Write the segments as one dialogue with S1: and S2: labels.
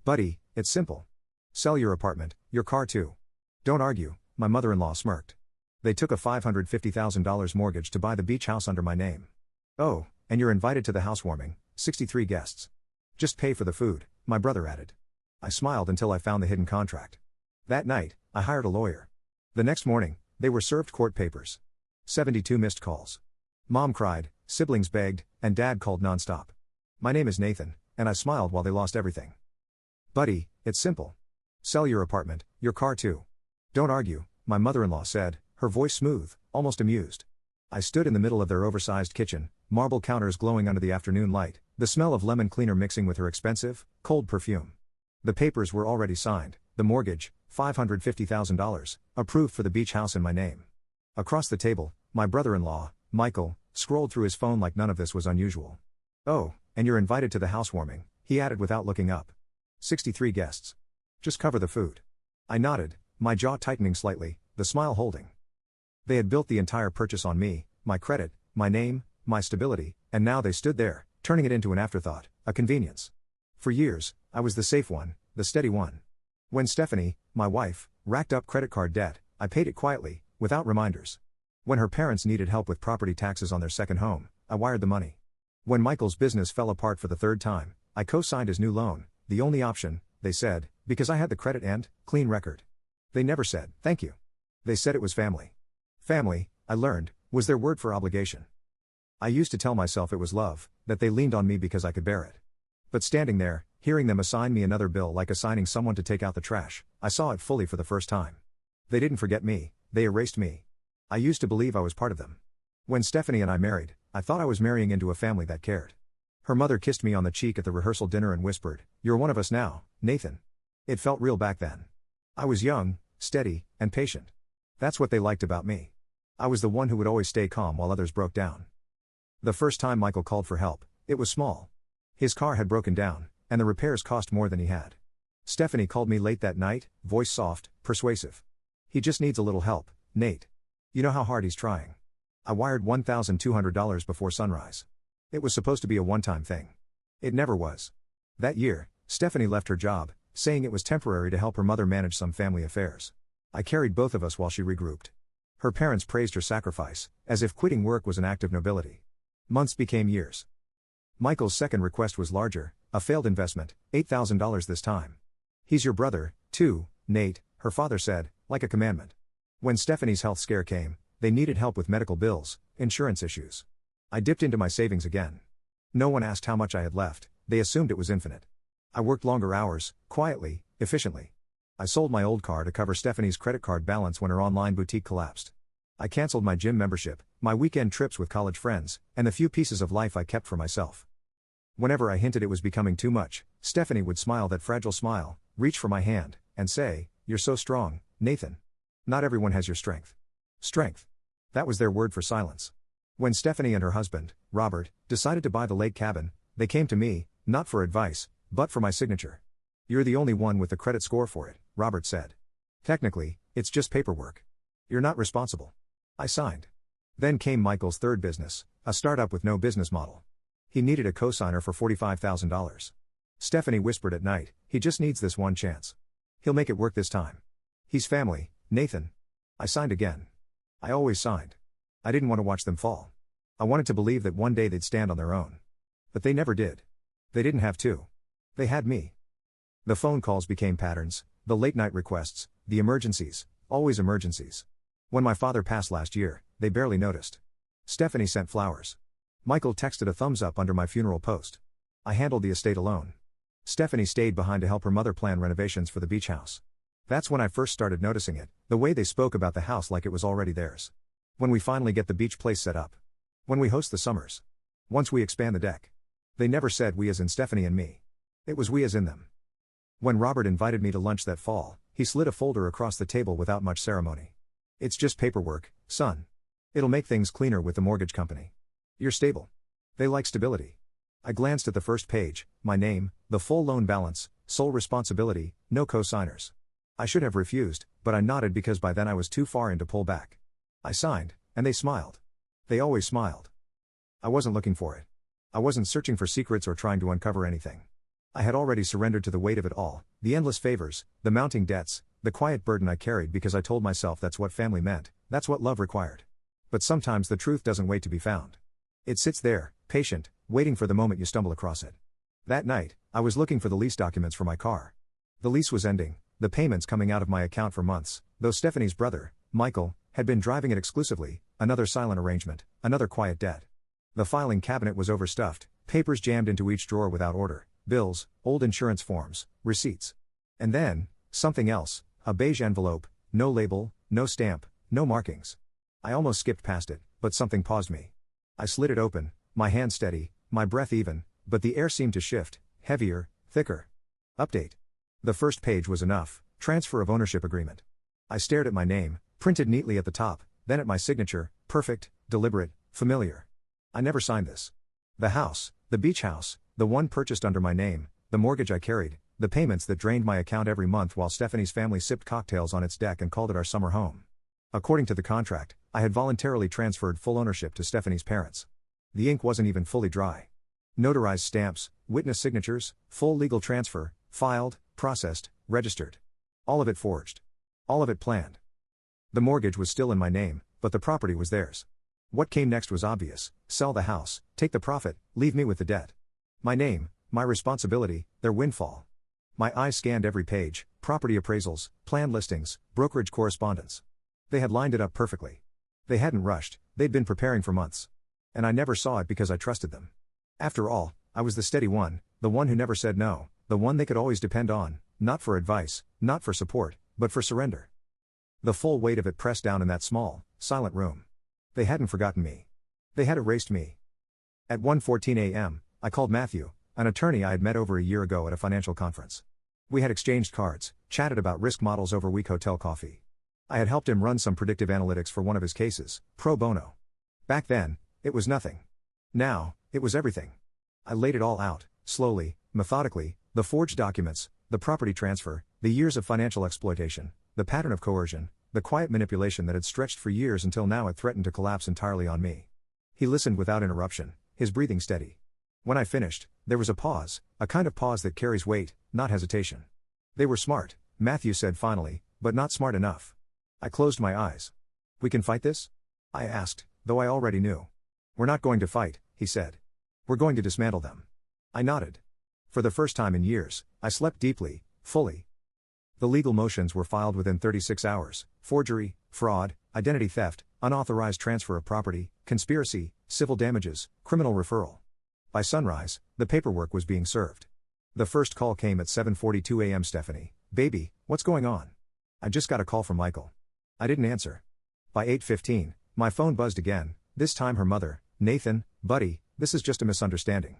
S1: Buddy, it's simple. Sell your apartment, your car too. Don't argue, my mother-in-law smirked. They took a $550,000 mortgage to buy the beach house under my name. Oh, and you're invited to the housewarming, 63 guests. Just pay for the food, my brother added. I smiled until I found the hidden contract. That night, I hired a lawyer. The next morning, they were served court papers. 72 missed calls. Mom cried, siblings begged, and Dad called nonstop. My name is Nathan, and I smiled while they lost everything. Buddy, it's simple. Sell your apartment, your car too. Don't argue, my mother-in-law said, her voice smooth, almost amused. I stood in the middle of their oversized kitchen, marble counters glowing under the afternoon light, the smell of lemon cleaner mixing with her expensive, cold perfume. The papers were already signed, the mortgage, $550,000, approved for the beach house in my name. Across the table, my brother-in-law, Michael, scrolled through his phone like none of this was unusual. Oh, and you're invited to the housewarming, he added without looking up. 63 guests. Just cover the food. I nodded, my jaw tightening slightly, the smile holding. They had built the entire purchase on me, my credit, my name, my stability, and now they stood there, turning it into an afterthought, a convenience. For years, I was the safe one, the steady one. When Stephanie, my wife, racked up credit card debt, I paid it quietly, without reminders. When her parents needed help with property taxes on their second home, I wired the money. When Michael's business fell apart for the third time, I co-signed his new loan, the only option, they said, because I had the credit and clean record. They never said, thank you. They said it was family. Family, I learned, was their word for obligation. I used to tell myself it was love, that they leaned on me because I could bear it. But standing there, hearing them assign me another bill like assigning someone to take out the trash, I saw it fully for the first time. They didn't forget me, they erased me. I used to believe I was part of them. When Stephanie and I married, I thought I was marrying into a family that cared. Her mother kissed me on the cheek at the rehearsal dinner and whispered, "You're one of us now, Nathan." It felt real back then. I was young, steady, and patient. That's what they liked about me. I was the one who would always stay calm while others broke down. The first time Michael called for help, it was small. His car had broken down, and the repairs cost more than he had. Stephanie called me late that night, voice soft, persuasive. "He just needs a little help, Nate. You know how hard he's trying." I wired $1,200 before sunrise. It was supposed to be a one-time thing. It never was. That year, Stephanie left her job, saying it was temporary to help her mother manage some family affairs. I carried both of us while she regrouped. Her parents praised her sacrifice, as if quitting work was an act of nobility. Months became years. Michael's second request was larger, a failed investment, $8,000 this time. "He's your brother, too, Nate," her father said, like a commandment. When Stephanie's health scare came, they needed help with medical bills, insurance issues. I dipped into my savings again. No one asked how much I had left, they assumed it was infinite. I worked longer hours, quietly, efficiently. I sold my old car to cover Stephanie's credit card balance when her online boutique collapsed. I canceled my gym membership, my weekend trips with college friends, and the few pieces of life I kept for myself. Whenever I hinted it was becoming too much, Stephanie would smile that fragile smile, reach for my hand, and say, "You're so strong, Nathan. Not everyone has your strength." Strength. That was their word for silence. When Stephanie and her husband, Robert, decided to buy the lake cabin, they came to me, not for advice, but for my signature. "You're the only one with the credit score for it," Robert said. "Technically, it's just paperwork. You're not responsible." I signed. Then came Michael's third business, a startup with no business model. He needed a cosigner for $45,000. Stephanie whispered at night, "He just needs this one chance. He'll make it work this time. He's family, Nathan." I signed again. I always signed. I didn't want to watch them fall. I wanted to believe that one day they'd stand on their own. But they never did. They didn't have to. They had me. The phone calls became patterns, the late-night requests, the emergencies, always emergencies. When my father passed last year, they barely noticed. Stephanie sent flowers. Michael texted a thumbs up under my funeral post. I handled the estate alone. Stephanie stayed behind to help her mother plan renovations for the beach house. That's when I first started noticing it, the way they spoke about the house like it was already theirs. When we finally get the beach place set up. When we host the summers. Once we expand the deck. They never said we as in Stephanie and me. It was we as in them. When Robert invited me to lunch that fall, he slid a folder across the table without much ceremony. "It's just paperwork, son. It'll make things cleaner with the mortgage company. You're stable." They like stability. I glanced at the first page, my name, the full loan balance, sole responsibility, no co-signers. I should have refused, but I nodded because by then I was too far in to pull back. I signed, and they smiled. They always smiled. I wasn't looking for it. I wasn't searching for secrets or trying to uncover anything. I had already surrendered to the weight of it all, the endless favors, the mounting debts, the quiet burden I carried because I told myself that's what family meant, that's what love required. But sometimes the truth doesn't wait to be found. It sits there, patient, waiting for the moment you stumble across it. That night, I was looking for the lease documents for my car. The lease was ending, the payments coming out of my account for months, though Stephanie's brother, Michael, had been driving it exclusively, another silent arrangement, another quiet debt. The filing cabinet was overstuffed, papers jammed into each drawer without order, bills, old insurance forms, receipts. And then, something else, a beige envelope, no label, no stamp, no markings. I almost skipped past it, but something paused me. I slid it open, my hand steady, my breath even, but the air seemed to shift, heavier, thicker. Update. The first page was enough, transfer of ownership agreement. I stared at my name, printed neatly at the top, then at my signature, perfect, deliberate, familiar. I never signed this. The house, the beach house, the one purchased under my name, the mortgage I carried, the payments that drained my account every month while Stephanie's family sipped cocktails on its deck and called it our summer home. According to the contract, I had voluntarily transferred full ownership to Stephanie's parents. The ink wasn't even fully dry. Notarized stamps, witness signatures, full legal transfer, filed, processed, registered. All of it forged. All of it planned. The mortgage was still in my name, but the property was theirs. What came next was obvious: sell the house, take the profit, leave me with the debt. My name, my responsibility, their windfall. My eyes scanned every page: property appraisals, plan listings, brokerage correspondence. They had lined it up perfectly. They hadn't rushed, they'd been preparing for months. And I never saw it because I trusted them. After all, I was the steady one, the one who never said no, the one they could always depend on, not for advice, not for support, but for surrender. The full weight of it pressed down in that small, silent room. They hadn't forgotten me. They had erased me. At 1:14 a.m., I called Matthew, an attorney I had met over a year ago at a financial conference. We had exchanged cards, chatted about risk models over week hotel coffee. I had helped him run some predictive analytics for one of his cases, pro bono. Back then, it was nothing. Now, it was everything. I laid it all out, slowly, methodically, the forged documents, the property transfer, the years of financial exploitation, the pattern of coercion, the quiet manipulation that had stretched for years until now it threatened to collapse entirely on me. He listened without interruption, his breathing steady. When I finished, there was a pause, a kind of pause that carries weight, not hesitation. They were smart, Matthew said finally, but not smart enough. I closed my eyes. We can fight this? I asked, though I already knew. We're not going to fight, he said. We're going to dismantle them. I nodded. For the first time in years, I slept deeply, fully. The legal motions were filed within 36 hours: forgery, fraud, identity theft, unauthorized transfer of property, conspiracy, civil damages, criminal referral. By sunrise, the paperwork was being served. The first call came at 7:42 a.m. Stephanie, baby, what's going on? I just got a call from Michael. I didn't answer. By 8:15, my phone buzzed again, this time her mother, Nathan, buddy, this is just a misunderstanding.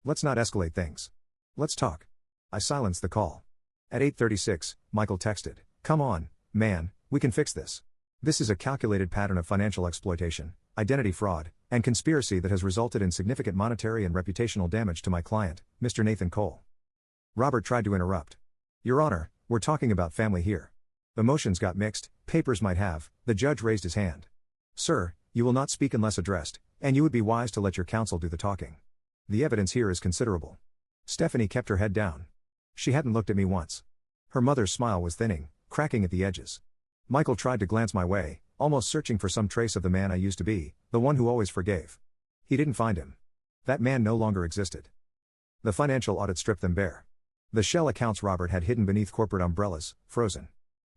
S1: Let's not escalate things. Let's talk. I silenced the call. At 8:36, Michael texted, come on, man, we can fix this. This is a calculated pattern of financial exploitation, identity fraud, and conspiracy that has resulted in significant monetary and reputational damage to my client, Mr. Nathan Cole. Robert tried to interrupt. Your Honor, we're talking about family here. Emotions got mixed, papers might have. The judge raised his hand. Sir, you will not speak unless addressed, and you would be wise to let your counsel do the talking. The evidence here is considerable. Stephanie kept her head down. She hadn't looked at me once. Her mother's smile was thinning, cracking at the edges. Michael tried to glance my way, almost searching for some trace of the man I used to be, the one who always forgave. He didn't find him. That man no longer existed. The financial audit stripped them bare. The shell accounts Robert had hidden beneath corporate umbrellas, frozen.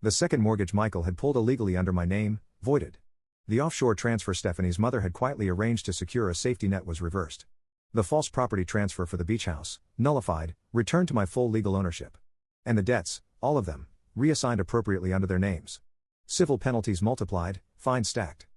S1: The second mortgage Michael had pulled illegally under my name, voided. The offshore transfer Stephanie's mother had quietly arranged to secure a safety net was reversed. The false property transfer for the beach house, nullified, returned to my full legal ownership. And the debts, all of them, reassigned appropriately under their names. Civil penalties multiplied, fines stacked.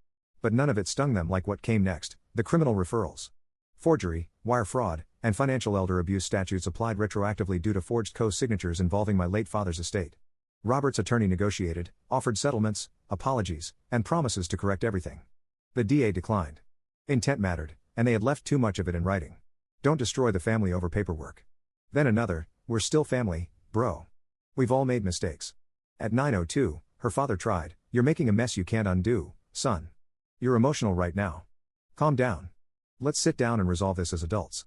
S1: But none of it stung them like what came next, the criminal referrals. Forgery, wire fraud, and financial elder abuse statutes applied retroactively due to forged co-signatures involving my late father's estate. Robert's attorney negotiated, offered settlements, apologies, and promises to correct everything. The DA declined. Intent mattered, and they had left too much of it in writing. Don't destroy the family over paperwork. Then another, we're still family, bro. We've all made mistakes. At 9:02, her father tried, you're making a mess you can't undo, son. You're emotional right now. Calm down. Let's sit down and resolve this as adults.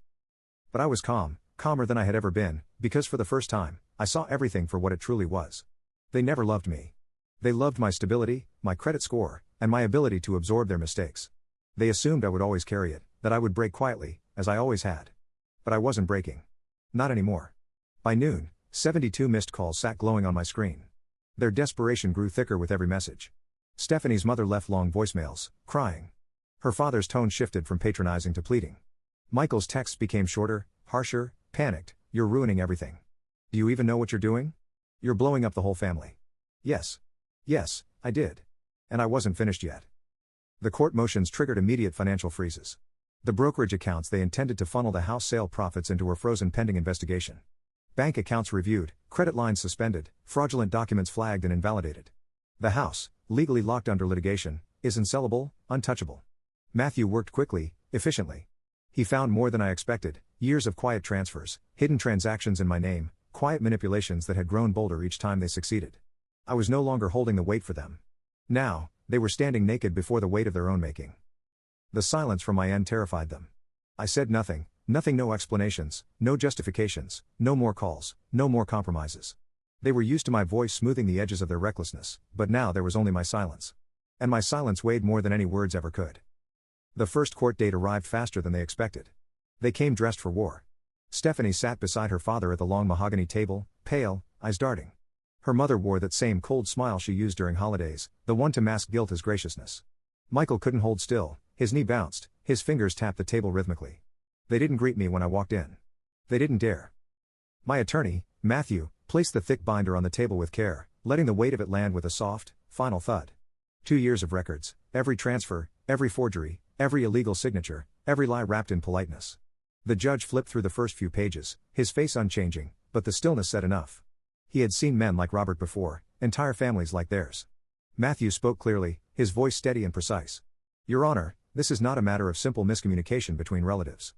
S1: But I was calm calmer than I had ever been, because for the first time, I saw everything for what it truly was. They never loved me. They loved my stability, my credit score, and my ability to absorb their mistakes. They assumed I would always carry it, that I would break quietly, as I always had. But I wasn't breaking. Not anymore. By noon, 72 missed calls sat glowing on my screen. Their desperation grew thicker with every message. Stephanie's mother left long voicemails, crying. Her father's tone shifted from patronizing to pleading. Michael's texts became shorter, harsher, panicked. "You're ruining everything. Do you even know what you're doing? You're blowing up the whole family." Yes. Yes, I did. And I wasn't finished yet. The court motions triggered immediate financial freezes. The brokerage accounts they intended to funnel the house sale profits into were frozen pending investigation. Bank accounts reviewed, credit lines suspended, fraudulent documents flagged and invalidated. The house, legally locked under litigation, is unsellable, untouchable. Matthew worked quickly, efficiently. He found more than I expected, years of quiet transfers, hidden transactions in my name, quiet manipulations that had grown bolder each time they succeeded. I was no longer holding the weight for them. Now, they were standing naked before the weight of their own making. The silence from my end terrified them. I said nothing, no explanations, no justifications, no more calls, no more compromises. They were used to my voice smoothing the edges of their recklessness, but now there was only my silence. And my silence weighed more than any words ever could. The first court date arrived faster than they expected. They came dressed for war. Stephanie sat beside her father at the long mahogany table, pale, eyes darting. Her mother wore that same cold smile she used during holidays, the one to mask guilt as graciousness. Michael couldn't hold still, his knee bounced, his fingers tapped the table rhythmically. They didn't greet me when I walked in. They didn't dare. My attorney, Matthew, placed the thick binder on the table with care, letting the weight of it land with a soft, final thud. 2 years of records, every transfer, every forgery, every illegal signature, every lie wrapped in politeness. The judge flipped through the first few pages, his face unchanging, but the stillness said enough. He had seen men like Robert before, entire families like theirs. Matthew spoke clearly, his voice steady and precise. "Your Honor, this is not a matter of simple miscommunication between relatives.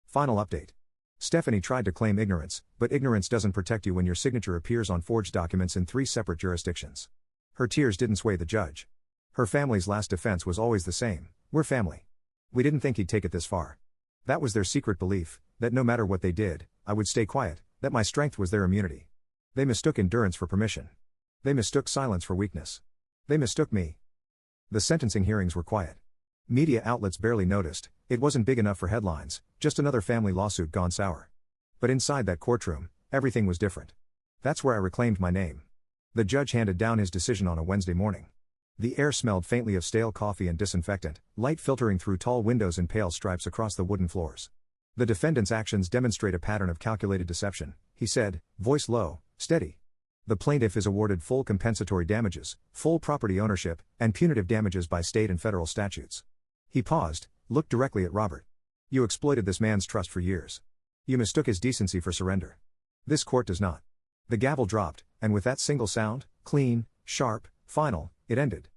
S1: Final update. Stephanie tried to claim ignorance, but ignorance doesn't protect you when your signature appears on forged documents in 3 separate jurisdictions." Her tears didn't sway the judge. Her family's last defense was always the same: "We're family. We didn't think he'd take it this far." That was their secret belief, that no matter what they did, I would stay quiet, that my strength was their immunity. They mistook endurance for permission. They mistook silence for weakness. They mistook me. The sentencing hearings were quiet. Media outlets barely noticed, it wasn't big enough for headlines, just another family lawsuit gone sour. But inside that courtroom, everything was different. That's where I reclaimed my name. The judge handed down his decision on a Wednesday morning. The air smelled faintly of stale coffee and disinfectant, light filtering through tall windows in pale stripes across the wooden floors. "The defendant's actions demonstrate a pattern of calculated deception," he said, voice low, steady. "The plaintiff is awarded full compensatory damages, full property ownership, and punitive damages by state and federal statutes." He paused, looked directly at Robert. "You exploited this man's trust for years. You mistook his decency for surrender. This court does not." The gavel dropped, and with that single sound, clean, sharp, final, it ended.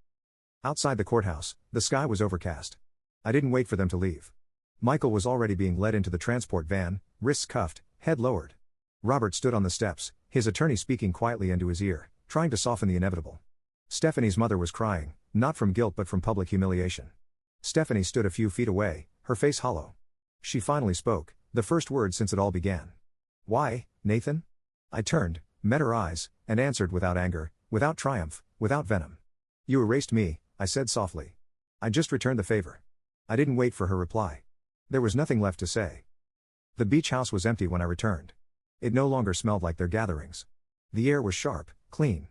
S1: Outside the courthouse, the sky was overcast. I didn't wait for them to leave. Michael was already being led into the transport van, wrists cuffed, head lowered. Robert stood on the steps, his attorney speaking quietly into his ear, trying to soften the inevitable. Stephanie's mother was crying, not from guilt but from public humiliation. Stephanie stood a few feet away, her face hollow. She finally spoke, the first word since it all began. "Why, Nathan?" I turned, met her eyes, and answered without anger, without triumph, without venom. "You erased me," I said softly. "I just returned the favor." I didn't wait for her reply. There was nothing left to say. The beach house was empty when I returned. It no longer smelled like their gatherings. The air was sharp, clean.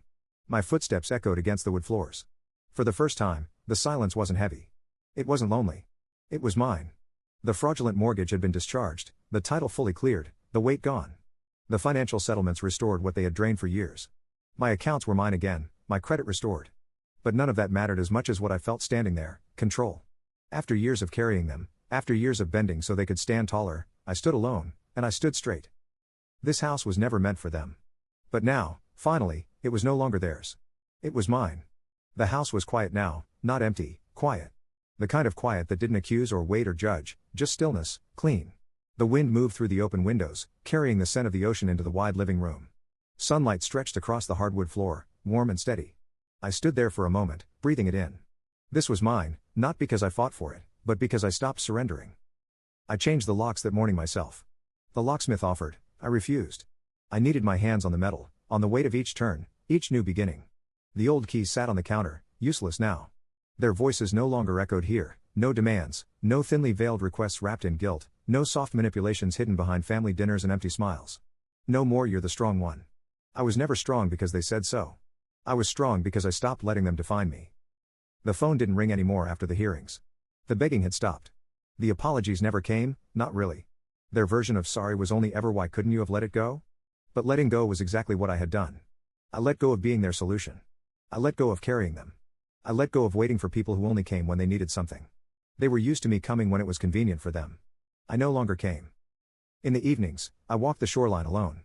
S1: My footsteps echoed against the wood floors. For the first time, the silence wasn't heavy. It wasn't lonely. It was mine. The fraudulent mortgage had been discharged, the title fully cleared, the weight gone. The financial settlements restored what they had drained for years. My accounts were mine again, my credit restored. But none of that mattered as much as what I felt standing there: control. After years of carrying them, after years of bending so they could stand taller, I stood alone, and I stood straight. This house was never meant for them. But now, finally, it was no longer theirs. It was mine. The house was quiet now, not empty, quiet. The kind of quiet that didn't accuse or wait or judge, just stillness, clean. The wind moved through the open windows, carrying the scent of the ocean into the wide living room. Sunlight stretched across the hardwood floor, warm and steady. I stood there for a moment, breathing it in. This was mine, not because I fought for it, but because I stopped surrendering. I changed the locks that morning myself. The locksmith offered, I refused. I needed my hands on the metal, on the weight of each turn, each new beginning. The old keys sat on the counter, useless now. Their voices no longer echoed here, no demands, no thinly veiled requests wrapped in guilt, no soft manipulations hidden behind family dinners and empty smiles. No more "you're the strong one." I was never strong because they said so. I was strong because I stopped letting them define me. The phone didn't ring anymore after the hearings. The begging had stopped. The apologies never came, not really. Their version of sorry was only ever "why couldn't you have let it go?" But letting go was exactly what I had done. I let go of being their solution. I let go of carrying them. I let go of waiting for people who only came when they needed something. They were used to me coming when it was convenient for them. I no longer came. In the evenings, I walked the shoreline alone.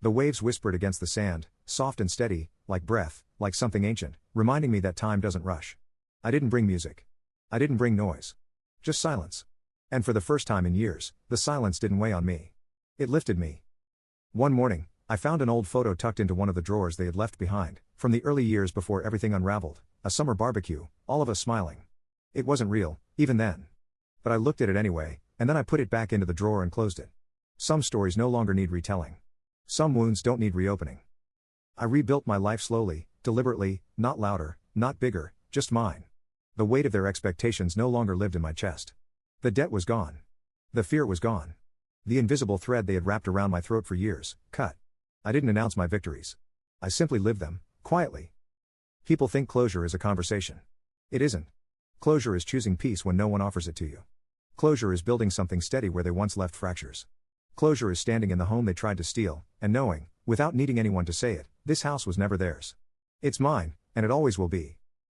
S1: The waves whispered against the sand, soft and steady, like breath, like something ancient, reminding me that time doesn't rush. I didn't bring music. I didn't bring noise. Just silence. And for the first time in years, the silence didn't weigh on me. It lifted me. One morning, I found an old photo tucked into one of the drawers they had left behind, from the early years before everything unraveled, a summer barbecue, all of us smiling. It wasn't real, even then. But I looked at it anyway, and then I put it back into the drawer and closed it. Some stories no longer need retelling. Some wounds don't need reopening. I rebuilt my life slowly, deliberately, not louder, not bigger, just mine. The weight of their expectations no longer lived in my chest. The debt was gone. The fear was gone. The invisible thread they had wrapped around my throat for years, cut. I didn't announce my victories. I simply lived them, quietly. People think closure is a conversation. It isn't. Closure is choosing peace when no one offers it to you. Closure is building something steady where they once left fractures. Closure is standing in the home they tried to steal, and knowing, without needing anyone to say it, this house was never theirs. It's mine, and it always will be.